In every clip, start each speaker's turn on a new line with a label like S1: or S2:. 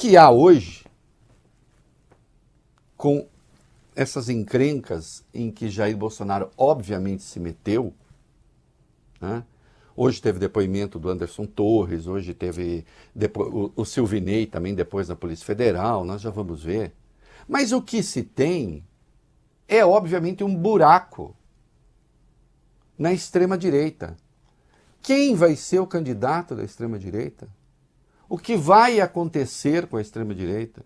S1: que há hoje, com essas encrencas em que Jair Bolsonaro obviamente se meteu, né? Hoje teve depoimento do Anderson Torres, hoje teve o Silvinei também depois na Polícia Federal, nós já vamos ver. Mas o que se tem é obviamente um buraco na extrema-direita. Quem vai ser o candidato da extrema-direita? O que vai acontecer com a extrema-direita?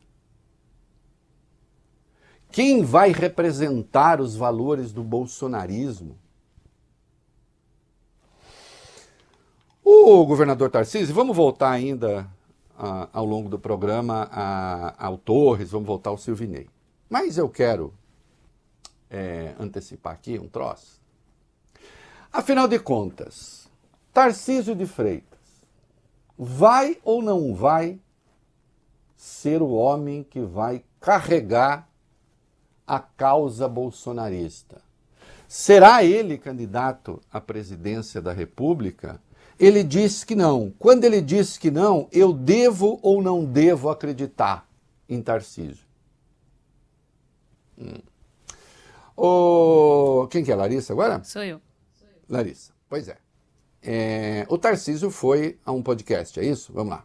S1: Quem vai representar os valores do bolsonarismo? O governador Tarcísio, vamos voltar ainda ao longo do programa ao Torres, vamos voltar ao Silvinei. Mas eu quero antecipar aqui um troço. Afinal de contas, Tarcísio de Freitas vai ou não vai ser o homem que vai carregar a causa bolsonarista? Será ele candidato à presidência da República? Ele disse que não. Quando ele disse que não, eu devo ou não devo acreditar em Tarcísio? Quem que é? Larissa agora?
S2: Sou eu.
S1: Larissa, pois é. O Tarcísio foi a um podcast, é isso? Vamos lá.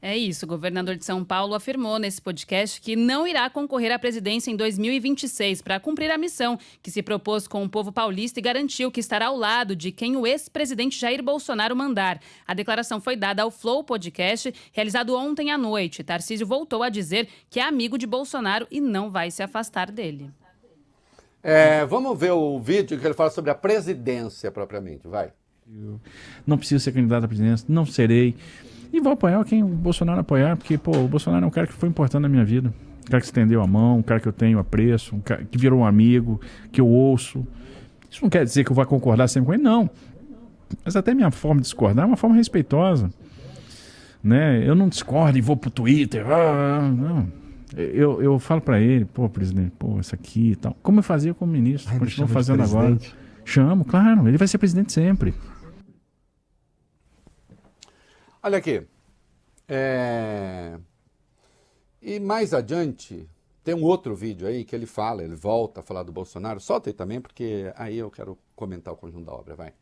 S2: É isso, o governador de São Paulo afirmou nesse podcast que não irá concorrer à presidência em 2026 para cumprir a missão que se propôs com o povo paulista e garantiu que estará ao lado de quem o ex-presidente Jair Bolsonaro mandar. A declaração foi dada ao Flow Podcast, realizado ontem à noite. Tarcísio voltou a dizer que é amigo de Bolsonaro e não vai se afastar dele.
S1: Vamos ver o vídeo que ele fala sobre a presidência propriamente, vai.
S3: Eu não preciso ser candidato à presidência, não serei. E vou apoiar quem o Bolsonaro apoiar, porque, o Bolsonaro é um cara que foi importante na minha vida. Um cara que estendeu a mão, um cara que eu tenho apreço, um cara que virou um amigo, que eu ouço. Isso não quer dizer que eu vou concordar sempre com ele, não. Mas até minha forma de discordar é uma forma respeitosa. Né? Eu não discordo e vou pro Twitter. Não. Eu falo para ele, presidente, isso aqui e tal. Como eu fazia como ministro, continuo fazendo agora. Chamo, claro, ele vai ser presidente sempre.
S1: Olha aqui, e mais adiante tem um outro vídeo aí que ele volta a falar do Bolsonaro. Solta aí também, porque aí eu quero comentar o conjunto da obra, vai.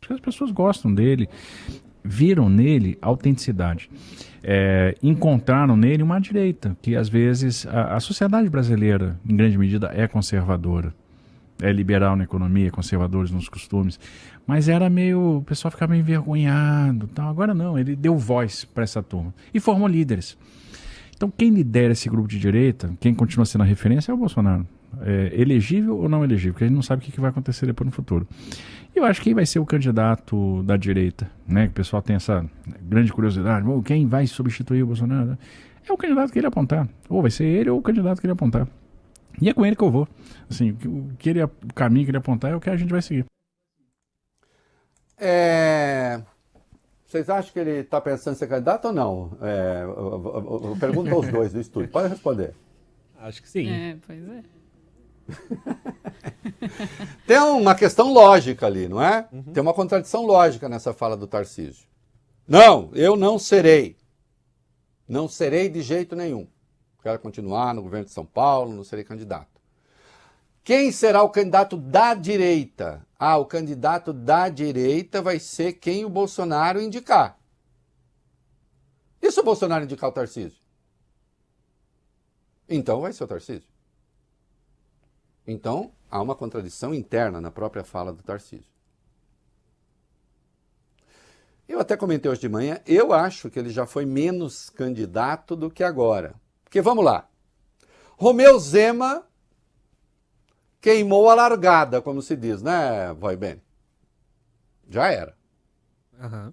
S3: Porque as pessoas gostam dele, viram nele autenticidade, encontraram nele uma direita, que às vezes a sociedade brasileira, em grande medida, é conservadora. É liberal na economia, conservadores nos costumes, mas o pessoal ficava meio envergonhado, tal. Agora não, ele deu voz para essa turma e formou líderes. Então quem lidera esse grupo de direita, quem continua sendo a referência é o Bolsonaro. Elegível ou não elegível, porque a gente não sabe o que vai acontecer depois no futuro. Eu acho que quem vai ser o candidato da direita, né? Que o pessoal tem essa grande curiosidade, quem vai substituir o Bolsonaro? É o candidato que ele apontar, ou vai ser ele ou o candidato que ele apontar. E é com ele que eu vou. Assim, o caminho que ele apontar é o que a gente vai seguir.
S1: Vocês acham que ele está pensando em ser candidato ou não? Eu pergunto aos dois do estúdio. Pode responder.
S4: Acho que sim.
S2: Pois é.
S1: Tem uma questão lógica ali, não é? Uhum. Tem uma contradição lógica nessa fala do Tarcísio. Não, eu não serei. Não serei de jeito nenhum. Quero continuar no governo de São Paulo, não serei candidato. Quem será o candidato da direita? O candidato da direita vai ser quem o Bolsonaro indicar. E se o Bolsonaro indicar o Tarcísio? Então vai ser o Tarcísio. Então há uma contradição interna na própria fala do Tarcísio. Eu até comentei hoje de manhã, eu acho que ele já foi menos candidato do que agora. Porque vamos lá, Romeu Zema queimou a largada, como se diz, né, Vai Ben? Já era.
S4: Uhum.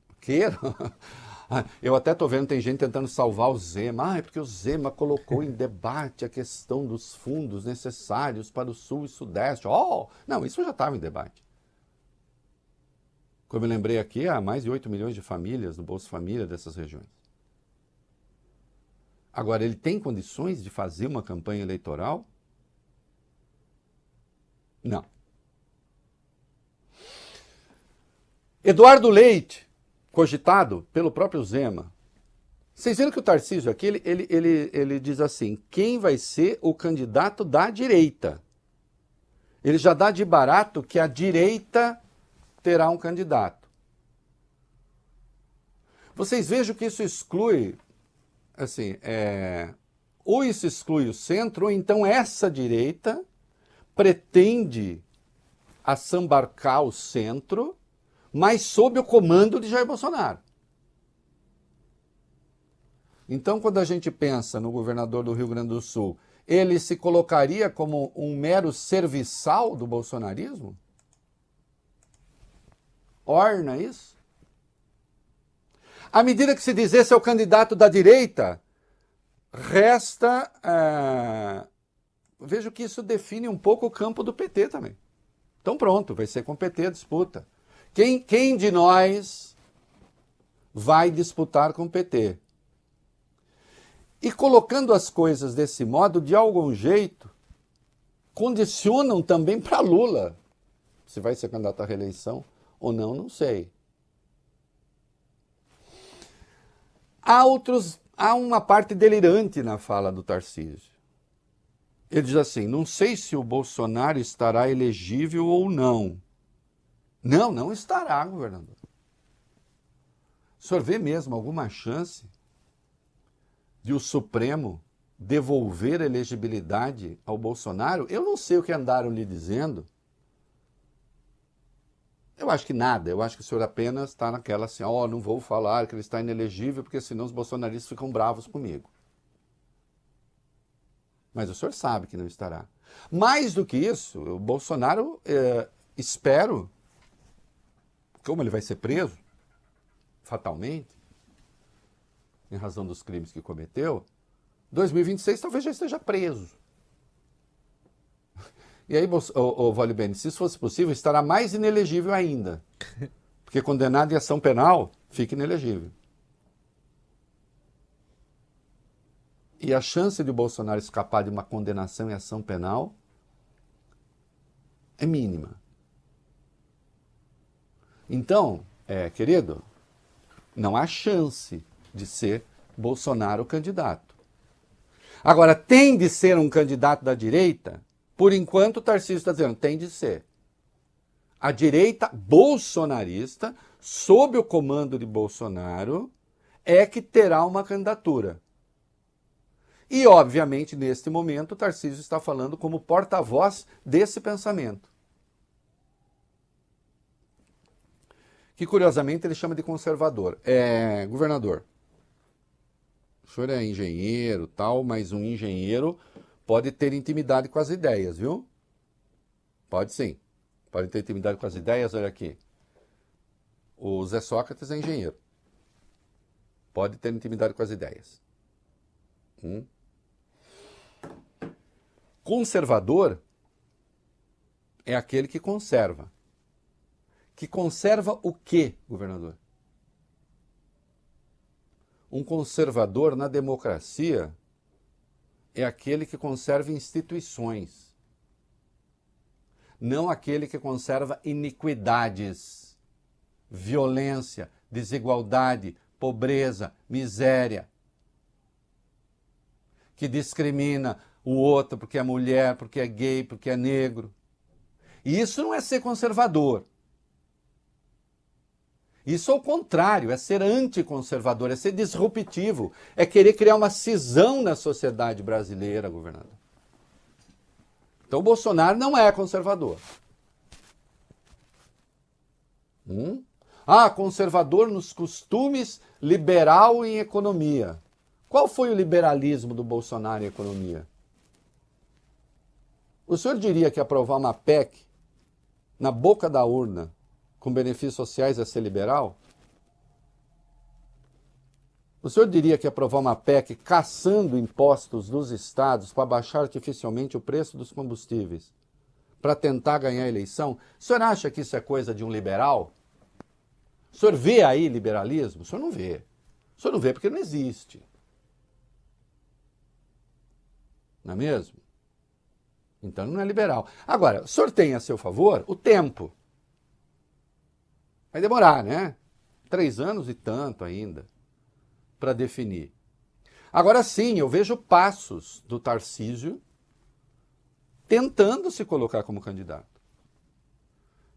S1: Eu até estou vendo, tem gente tentando salvar o Zema. Porque o Zema colocou em debate a questão dos fundos necessários para o Sul e Sudeste. Não, isso já estava em debate. Como eu lembrei aqui, há mais de 8 milhões de famílias no Bolsa Família dessas regiões. Agora, ele tem condições de fazer uma campanha eleitoral? Não. Eduardo Leite, cogitado pelo próprio Zema, Vocês viram que o Tarcísio aqui, ele diz assim, quem vai ser o candidato da direita? Ele já dá de barato que a direita terá um candidato. Vocês vejam que isso exclui, assim, ou isso exclui o centro, ou então essa direita pretende assambarcar o centro, mas sob o comando de Jair Bolsonaro. Então, quando a gente pensa no governador do Rio Grande do Sul, ele se colocaria como um mero serviçal do bolsonarismo? Orna isso? À medida que se diz esse é o candidato da direita, resta... vejo que isso define um pouco o campo do PT também. Então pronto, vai ser com o PT a disputa. Quem de nós vai disputar com o PT? E colocando as coisas desse modo, de algum jeito, condicionam também para Lula. Se vai ser candidato à reeleição ou não, não sei. Há uma parte delirante na fala do Tarcísio. Ele diz assim, não sei se o Bolsonaro estará elegível ou não. Não, não estará, governador. O senhor vê mesmo alguma chance de o Supremo devolver a elegibilidade ao Bolsonaro? Eu não sei o que andaram lhe dizendo. Eu acho que nada. Eu acho que o senhor apenas está naquela assim, não vou falar que ele está inelegível, porque senão os bolsonaristas ficam bravos comigo. Mas o senhor sabe que não estará. Mais do que isso, o Bolsonaro, espero, como ele vai ser preso, fatalmente, em razão dos crimes que cometeu, 2026 talvez já esteja preso. E aí, Vale Bene, se isso fosse possível, estará mais inelegível ainda. Porque condenado em ação penal, fica inelegível. E a chance de o Bolsonaro escapar de uma condenação em ação penal é mínima. Então, querido, não há chance de ser Bolsonaro o candidato. Agora, tem de ser um candidato da direita? Por enquanto, o Tarcísio está dizendo, tem de ser. A direita bolsonarista, sob o comando de Bolsonaro, é que terá uma candidatura. E, obviamente, neste momento, o Tarcísio está falando como porta-voz desse pensamento. Que, curiosamente, ele chama de conservador. Governador, o senhor é engenheiro, tal, mas um engenheiro pode ter intimidade com as ideias, viu? Pode sim. Pode ter intimidade com as ideias, olha aqui. O Zé Sócrates é engenheiro. Pode ter intimidade com as ideias. Conservador é aquele que conserva. Que conserva o quê, governador? Um conservador na democracia é aquele que conserva instituições, não aquele que conserva iniquidades, violência, desigualdade, pobreza, miséria, que discrimina o outro porque é mulher, porque é gay, porque é negro. E isso não é ser conservador. Isso, ao contrário, é ser anticonservador, é ser disruptivo, é querer criar uma cisão na sociedade brasileira, governador. Então, o Bolsonaro não é conservador. Conservador nos costumes, liberal em economia. Qual foi o liberalismo do Bolsonaro em economia? O senhor diria que aprovar uma PEC na boca da urna com benefícios sociais é ser liberal? O senhor diria que aprovar uma PEC caçando impostos dos estados para baixar artificialmente o preço dos combustíveis para tentar ganhar a eleição? O senhor acha que isso é coisa de um liberal? O senhor vê aí liberalismo? O senhor não vê. O senhor não vê porque não existe. Não é mesmo? Então não é liberal. Agora, o senhor tem a seu favor o tempo. Vai demorar, né? 3 anos e tanto ainda. para definir. Agora sim, eu vejo passos do Tarcísio tentando se colocar como candidato.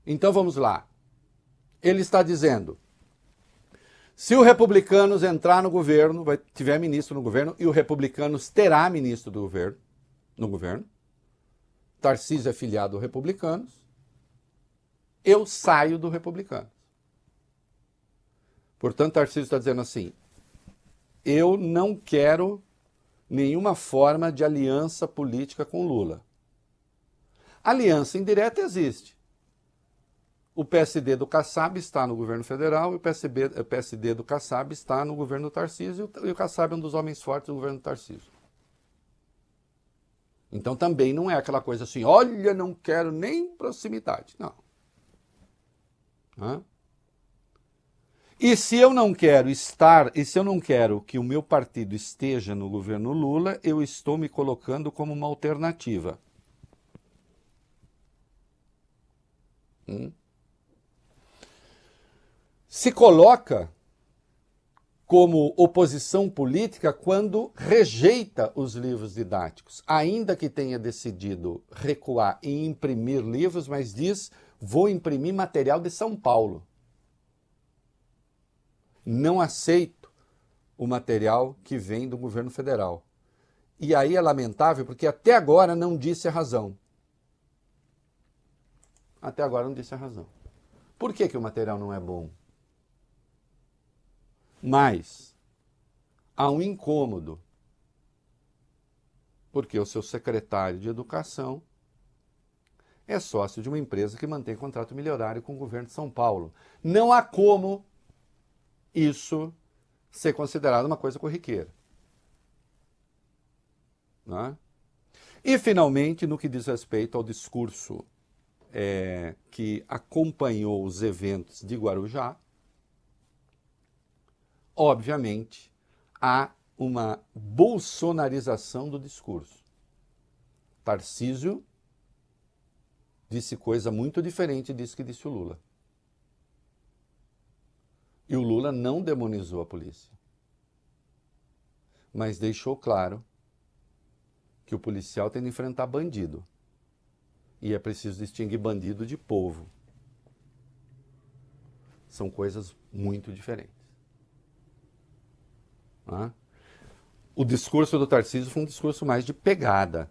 S1: Então vamos lá. Ele está dizendo, se o Republicanos entrar no governo, tiver ministro no governo, e o Republicanos terá ministro no governo, Tarcísio é filiado ao Republicanos, eu saio do Republicanos. Portanto, Tarcísio está dizendo assim, eu não quero nenhuma forma de aliança política com Lula. Aliança indireta existe. O PSD do Kassab está no governo federal e o PSD do Kassab está no governo do Tarcísio e o Kassab é um dos homens fortes do governo do Tarcísio. Então também não é aquela coisa assim, olha, não quero nem proximidade. Não. Hã? E se eu não quero estar, e se eu não quero que o meu partido esteja no governo Lula, eu estou me colocando como uma alternativa. Se coloca como oposição política quando rejeita os livros didáticos, ainda que tenha decidido recuar e imprimir livros, mas diz, vou imprimir material de São Paulo. Não aceito o material que vem do governo federal. E aí é lamentável porque até agora não disse a razão. Até agora não disse a razão. Por que o material não é bom? Mas há um incômodo, porque o seu secretário de Educação é sócio de uma empresa que mantém contrato milionário com o governo de São Paulo. Não há como isso ser considerado uma coisa corriqueira. Não é? E, finalmente, no que diz respeito ao discurso que acompanhou os eventos de Guarujá, obviamente, há uma bolsonarização do discurso. Tarcísio disse coisa muito diferente disso que disse o Lula. E o Lula não demonizou a polícia, mas deixou claro que o policial tem que enfrentar bandido. E é preciso distinguir bandido de povo. São coisas muito diferentes. O discurso do Tarcísio foi um discurso mais de pegada.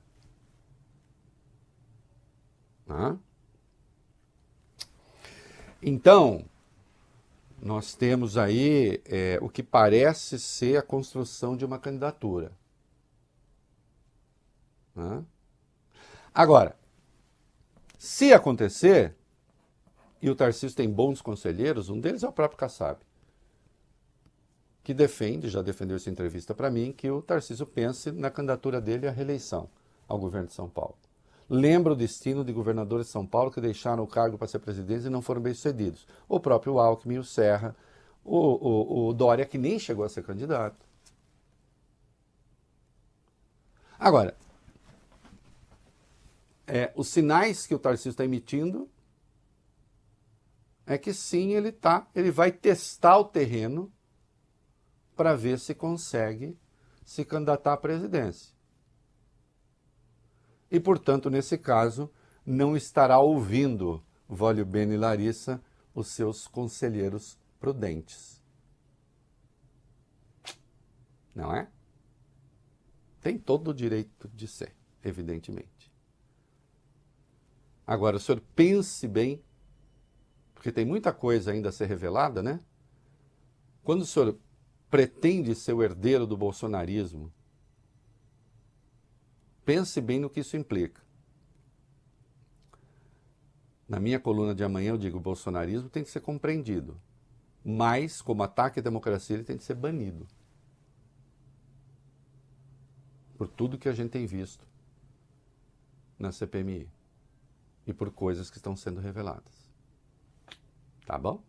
S1: Então, nós temos aí o que parece ser a construção de uma candidatura. Agora, se acontecer, e o Tarcísio tem bons conselheiros, um deles é o próprio Kassab, que já defendeu essa entrevista para mim, que o Tarcísio pense na candidatura dele à reeleição ao governo de São Paulo. Lembra o destino de governadores de São Paulo que deixaram o cargo para ser presidentes e não foram bem-sucedidos. O próprio Alckmin, o Serra, o Dória, que nem chegou a ser candidato. Agora, os sinais que o Tarcísio está emitindo é que sim, ele vai testar o terreno para ver se consegue se candidatar à presidência. E, portanto, nesse caso, não estará ouvindo Wólio Bene e Larissa, os seus conselheiros prudentes. Não é? Tem todo o direito de ser, evidentemente. Agora, o senhor pense bem, porque tem muita coisa ainda a ser revelada, né? Quando o senhor pretende ser o herdeiro do bolsonarismo, pense bem no que isso implica. Na minha coluna de amanhã eu digo, o bolsonarismo tem que ser compreendido, mas, como ataque à democracia, ele tem que ser banido. Por tudo que a gente tem visto na CPMI e por coisas que estão sendo reveladas. Tá bom?